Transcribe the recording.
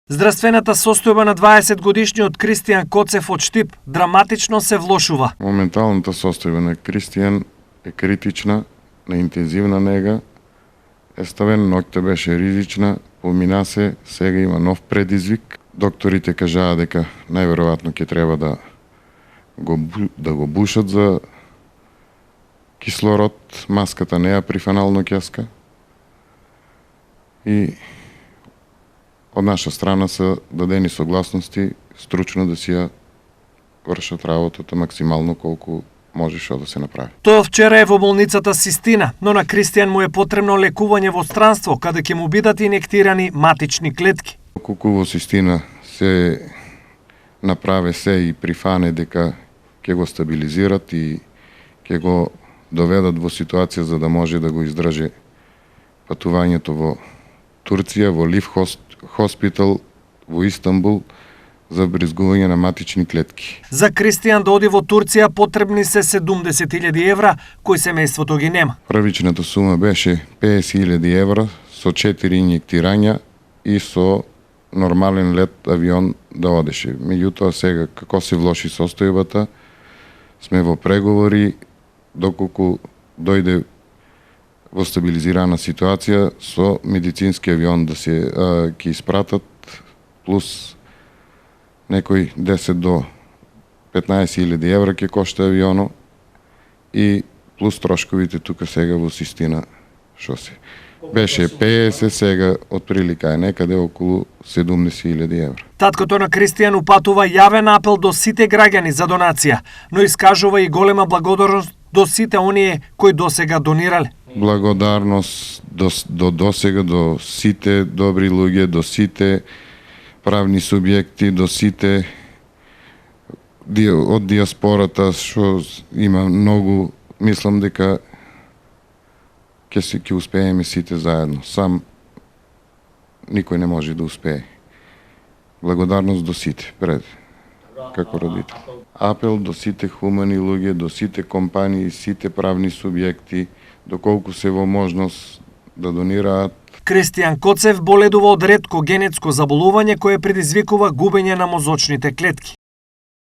Здравствената состојба на 20 годишниот Кристијан Коцев од Штип драматично се влошува. Моменталната состојба на Кристијан е критична, на интензивна нега, е ставен, ноќта беше ризична, помина се, сега има нов предизвик. Докторите кажаа дека најверојатно ќе треба да го бушат за кислород, маската не ја прифанално ќаска. И од наша страна се дадени согласности стручно да си ја вршат работата максимално колку може што да се направи. Тој вчера е во болницата Систина, но на Кристијан му е потребно лекување во странство, каде ќе му бидат инектирани матични клетки. Колку во Систина се направи се и прифане дека ќе го стабилизират и ќе го доведат во ситуација за да може да го издржи патувањето во Турција, во Лив Хоспитал во Истанбул за бризгување на матични клетки. За Кристијан да оди во Турција потребни се 70.000 евра, кои семејството ги нема. Првичната сума беше 50.000 евра со 4 инјектирања и со нормален лет авион да одеше. Меѓутоа сега како се влоши состојбата, сме во преговори доколку дојде во стабилизирана ситуација со медицински авион да се ќе испратат плюс некои 10 до 15.000 евра ќе кошта авионо и плюс трошковите тука сега во Систина што се. Беше 50, сега отприлика е некаде околу 70.000 евра. Таткото на Кристијан упатува јавен апел до сите граѓани за донација, но искажува и голема благодарност до сите оние кои досега донирале. Благодарност до досега до сите добри луѓе, до сите правни субјекти, до сите од диаспората, што има многу, мислам дека ќе успееме сите заедно. Сам никој не може да успее. Благодарност до сите, пред, како родител. Апел до сите хумани луѓе, до сите компании, сите правни субјекти, доколку се во можност да донираат. Кристијан Коцев боледува од ретко генетско заболување кое предизвикува губење на мозочните клетки.